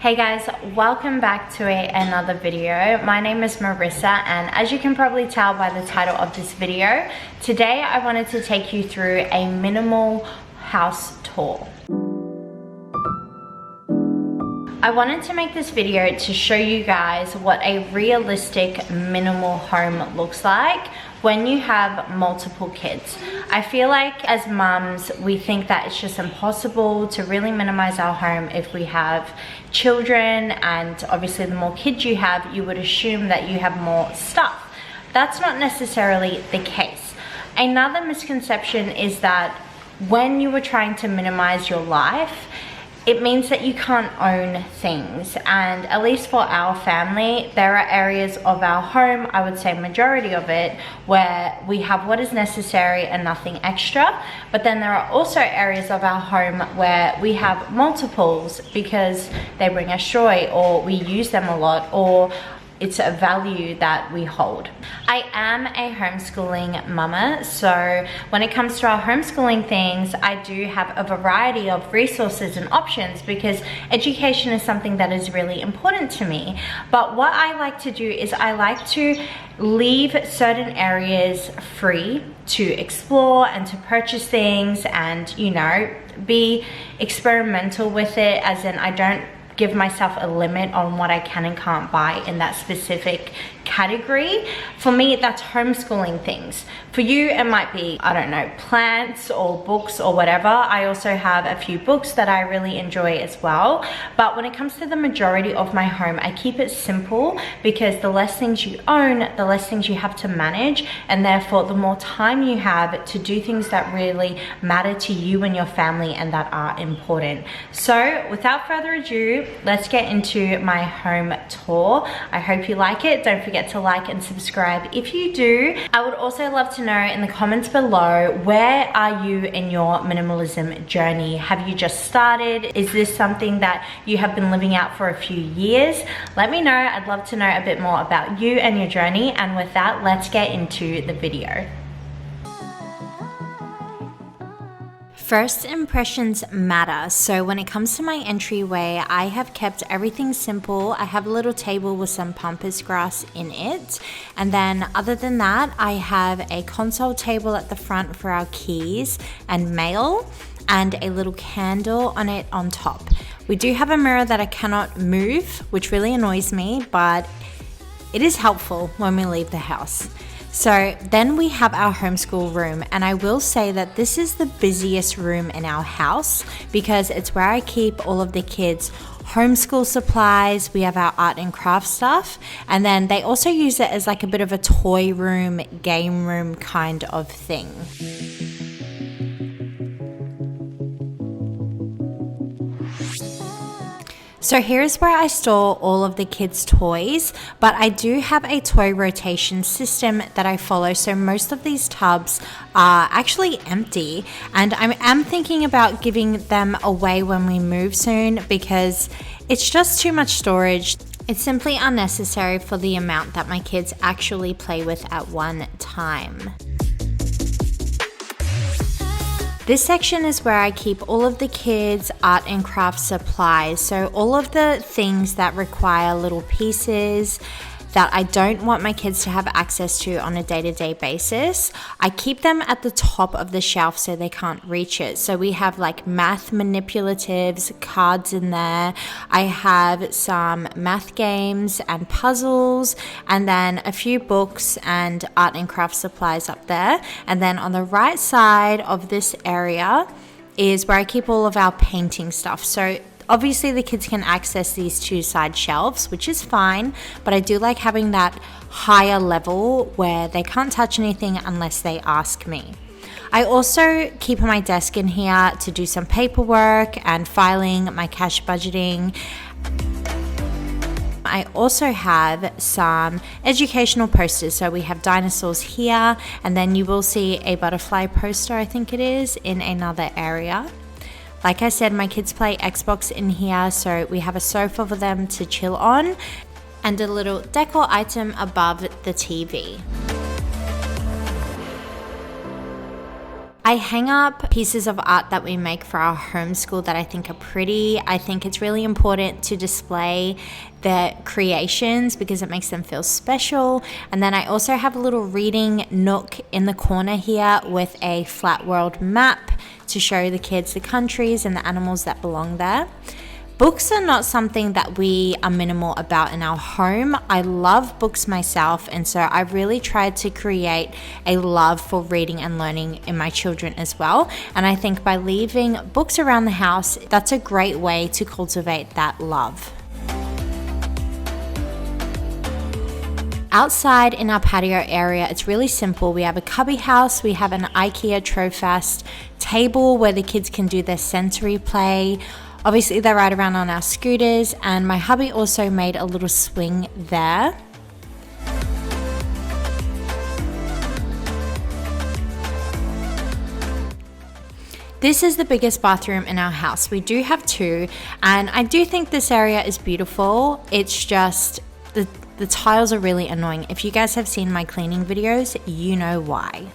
Hey guys, welcome back to another video. My name is Marissa, and as you can probably tell by the title of this video, today I wanted to take you through a minimal house tour. I wanted to make this video to show you guys what a realistic minimal home looks like when you have multiple kids. I feel like as mums, we think that it's just impossible to really minimize our home if we have children, and obviously the more kids you have, you would assume that you have more stuff. That's not necessarily the case. Another misconception is that when you are trying to minimize your life, it means that you can't own things. And at least for our family, there are areas of our home, I would say majority of it, where we have what is necessary and nothing extra. But then there are also areas of our home where we have multiples because they bring us joy, or we use them a lot, or it's a value that we hold. I am a homeschooling mama, so when it comes to our homeschooling things, I do have a variety of resources and options because education is something that is really important to me. But what I like to do is I like to leave certain areas free to explore and to purchase things and, you know, be experimental with it, as in I don't give myself a limit on what I can and can't buy in that specific category. For me, that's homeschooling things. For you, it might be, I don't know, plants or books or whatever. I also have a few books that I really enjoy as well. But when it comes to the majority of my home, I keep it simple because the less things you own, the less things you have to manage, and therefore the more time you have to do things that really matter to you and your family and that are important. So without further ado, let's get into my home tour. I hope you like it. Don't forget to like and subscribe if you do. I would also love to know in the comments below, where are you in your minimalism journey? Have you just started? Is this something that you have been living out for a few years? Let me know. I'd love to know a bit more about you and your journey. And with that, let's get into the video. First impressions matter. So when it comes to my entryway, I have kept everything simple. I have a little table with some pampas grass in it. And then other than that, I have a console table at the front for our keys and mail, and a little candle on it on top. We do have a mirror that I cannot move, which really annoys me, but it is helpful when we leave the house. So then we have our homeschool room, and I will say that this is the busiest room in our house because it's where I keep all of the kids' homeschool supplies. We have our art and craft stuff, and then they also use it as like a bit of a toy room, game room kind of thing. So here's where I store all of the kids' toys, but I do have a toy rotation system that I follow. So most of these tubs are actually empty, and I am thinking about giving them away when we move soon because it's just too much storage. It's simply unnecessary for the amount that my kids actually play with at one time. This section is where I keep all of the kids' art and craft supplies. So all of the things that require little pieces that I don't want my kids to have access to on a day-to-day basis, I keep them at the top of the shelf so they can't reach it. So we have like math manipulatives, cards in there. I have some math games and puzzles, and then a few books and art and craft supplies up there. And then on the right side of this area is where I keep all of our painting stuff. So obviously the kids can access these two side shelves, which is fine, but I do like having that higher level where they can't touch anything unless they ask me. I also keep my desk in here to do some paperwork and filing, my cash budgeting. I also have some educational posters. So we have dinosaurs here, and then you will see a butterfly poster, I think it is, in another area. Like I said, my kids play Xbox in here, so we have a sofa for them to chill on and a little decor item above the TV. I hang up pieces of art that we make for our homeschool that I think are pretty. I think it's really important to display their creations because it makes them feel special. And then I also have a little reading nook in the corner here with a flat world map to show the kids the countries and the animals that belong there. Books are not something that we are minimal about in our home. I love books myself, and so I've really tried to create a love for reading and learning in my children as well. And I think by leaving books around the house, that's a great way to cultivate that love. Outside in our patio area, it's really simple. We have a cubby house, we have an IKEA Trofast table where the kids can do their sensory play. Obviously, they ride around on our scooters, and my hubby also made a little swing there. This is the biggest bathroom in our house. We do have two, and I do think this area is beautiful. It's just the tiles are really annoying. If you guys have seen my cleaning videos, you know why.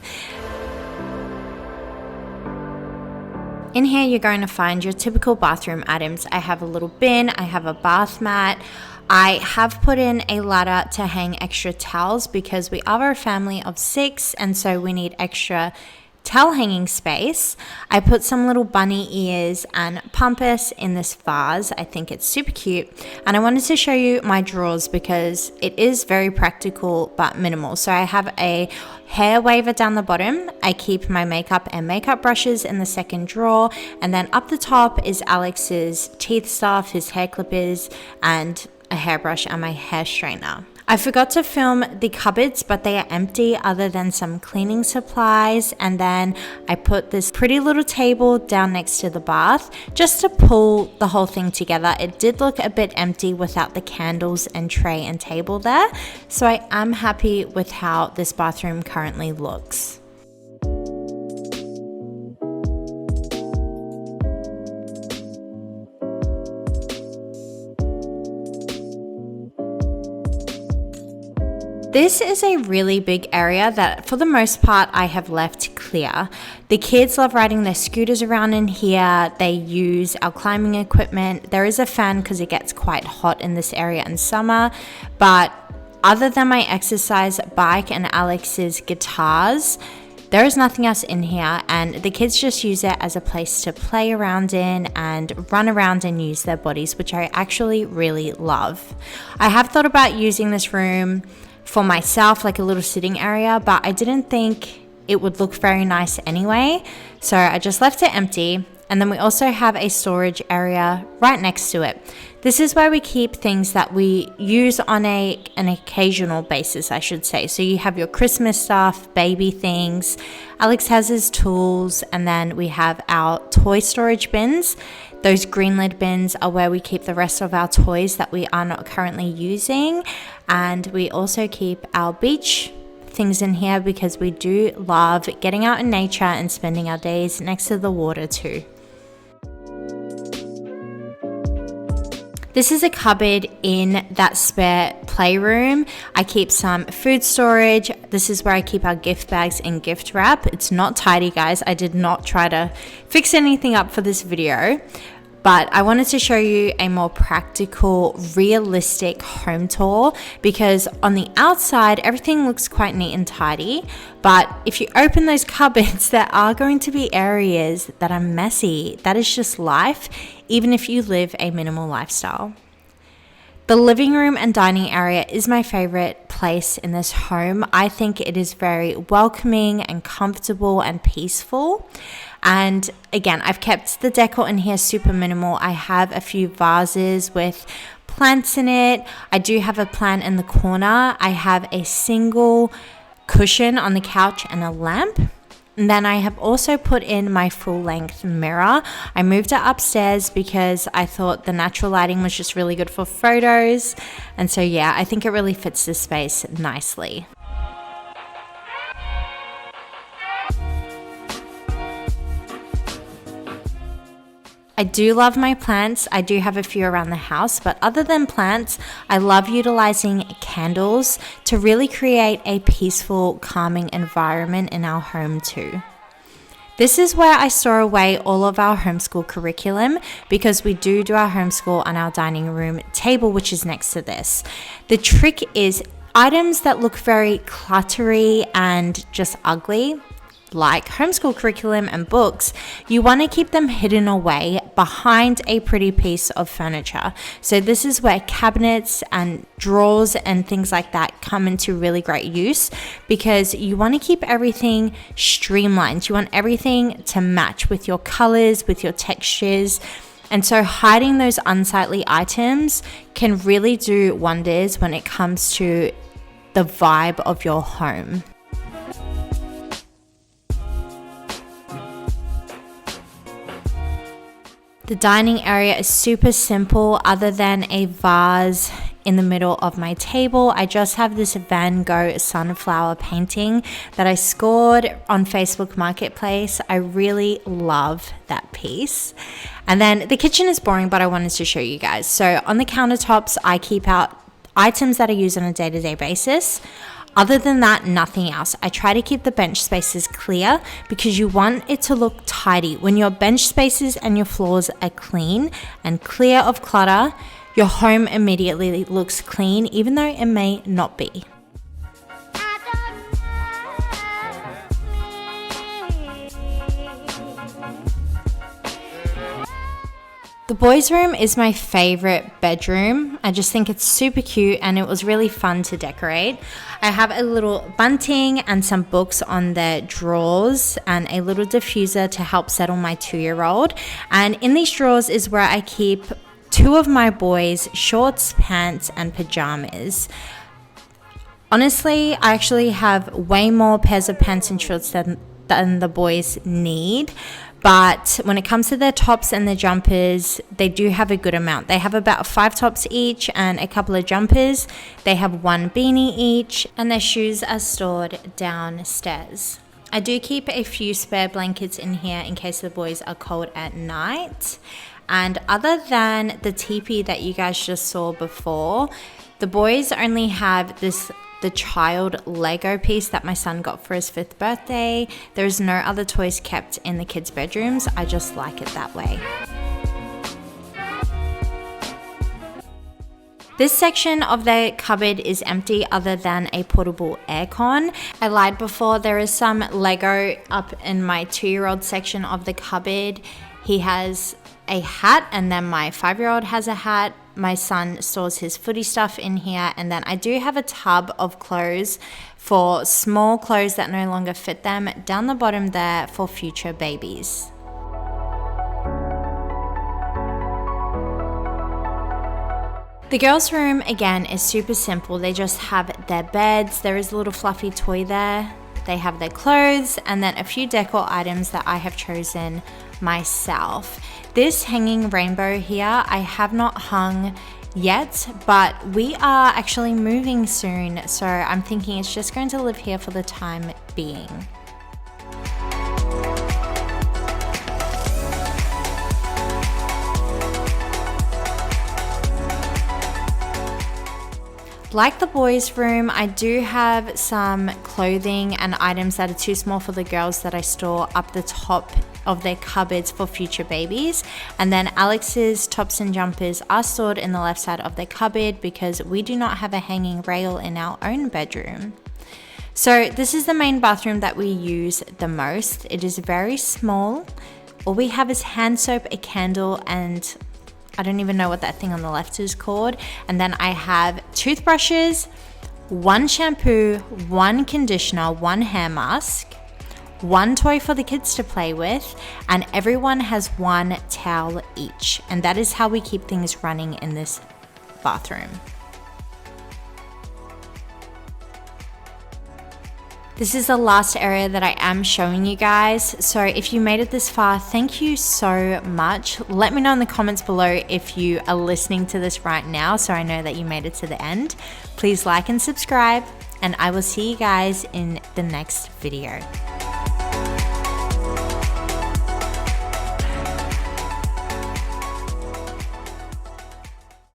In here, you're going to find your typical bathroom items. I have a little bin, I have a bath mat. I have put in a ladder to hang extra towels because we are a family of 6, and so we need extra towel hanging space. I put some little bunny ears and pampas in this vase. I think it's super cute, and I wanted to show you my drawers because it is very practical but minimal. So I have a hair waver down the bottom. I keep my makeup and makeup brushes in the second drawer, and then up the top is Alex's teeth stuff, his hair clippers, and a hairbrush and my hair straightener. I forgot to film the cupboards, but they are empty other than some cleaning supplies. And then I put this pretty little table down next to the bath just to pull the whole thing together. It did look a bit empty without the candles and tray and table there. So I am happy with how this bathroom currently looks. This is a really big area that for the most part I have left clear. The kids love riding their scooters around in here. They use our climbing equipment. There is a fan because it gets quite hot in this area in summer, but other than my exercise bike and Alex's guitars, there is nothing else in here, and the kids just use it as a place to play around in and run around and use their bodies, which I actually really love. I have thought about using this room for myself, like a little sitting area, but I didn't think it would look very nice anyway, so I just left it empty. And then we also have a storage area right next to it. This is where we keep things that we use on an occasional basis, I should say. So you have your Christmas stuff, baby things, Alex has his tools, and then we have our toy storage bins. Those green lid bins are where we keep the rest of our toys that we are not currently using. And we also keep our beach things in here because we do love getting out in nature and spending our days next to the water too. This is a cupboard in that spare playroom. I keep some food storage. This is where I keep our gift bags and gift wrap. It's not tidy, guys. I did not try to fix anything up for this video, but I wanted to show you a more practical, realistic home tour because on the outside, everything looks quite neat and tidy. But if you open those cupboards, there are going to be areas that are messy. That is just life, even if you live a minimal lifestyle. The living room and dining area is my favorite place in this home. I think it is very welcoming and comfortable and peaceful. And again, I've kept the decor in here super minimal. I have a few vases with plants in it. I do have a plant in the corner. I have a single cushion on the couch and a lamp. And then I have also put in my full-length mirror. I moved it upstairs because I thought the natural lighting was just really good for photos. And so yeah, I think it really fits this space nicely. I do love my plants. I do have a few around the house, but other than plants, I love utilizing candles to really create a peaceful, calming environment in our home too. This is where I store away all of our homeschool curriculum because we do our homeschool on our dining room table, which is next to this. The trick is items that look very cluttery and just ugly, like homeschool curriculum and books, you want to keep them hidden away behind a pretty piece of furniture. So this is where cabinets and drawers and things like that come into really great use, because you want to keep everything streamlined. You want everything to match with your colors, with your textures. And so hiding those unsightly items can really do wonders when it comes to the vibe of your home. The dining area is super simple other than a vase in the middle of my table. I just have this Van Gogh sunflower painting that I scored on Facebook Marketplace. I really love that piece. And then the kitchen is boring, but I wanted to show you guys. So on the countertops, I keep out items that I use on a day-to-day basis. Other than that, nothing else. I try to keep the bench spaces clear because you want it to look tidy. When your bench spaces and your floors are clean and clear of clutter, your home immediately looks clean, even though it may not be. The boys' room is my favorite bedroom. I just think it's super cute and it was really fun to decorate. I have a little bunting and some books on the drawers and a little diffuser to help settle my 2-year-old. And in these drawers is where I keep 2 of my boys' shorts, pants, and pajamas. Honestly, I actually have way more pairs of pants and shorts than the boys need. But when it comes to their tops and their jumpers, they do have a good amount. They have about 5 tops each and a couple of jumpers. They have 1 beanie each, and their shoes are stored downstairs. I do keep a few spare blankets in here in case the boys are cold at night. And other than the teepee that you guys just saw before, the boys only have the child Lego piece that my son got for his 5th birthday. There's no other toys kept in the kids' bedrooms. I just like it that way. This section of the cupboard is empty other than a portable aircon. I lied before, there is some Lego up in my 2-year-old section of the cupboard. He has a hat, and then my 5-year-old has a hat. My son stores his footy stuff in here, and then I do have a tub of clothes for small clothes that no longer fit them down the bottom there for future babies. The girls' room again is super simple. They just have their beds, there is a little fluffy toy there, they have their clothes, and then a few decor items that I have chosen myself. This hanging rainbow here I have not hung yet, but we are actually moving soon, so I'm thinking it's just going to live here for the time being. Like the boys' room, I do have some clothing and items that are too small for the girls that I store up the top of their cupboards for future babies. And then Alex's tops and jumpers are stored in the left side of their cupboard because we do not have a hanging rail in our own bedroom. So this is the main bathroom that we use the most. It is very small. All we have is hand soap, a candle, and I don't even know what that thing on the left is called. And then I have toothbrushes, 1 shampoo, 1 conditioner, 1 hair mask, 1 toy for the kids to play with, and everyone has 1 towel each. And that is how we keep things running in this bathroom. This is the last area that I am showing you guys. So if you made it this far, thank you so much. Let me know in the comments below if you are listening to this right now, so I know that you made it to the end. Please like and subscribe, and I will see you guys in the next video.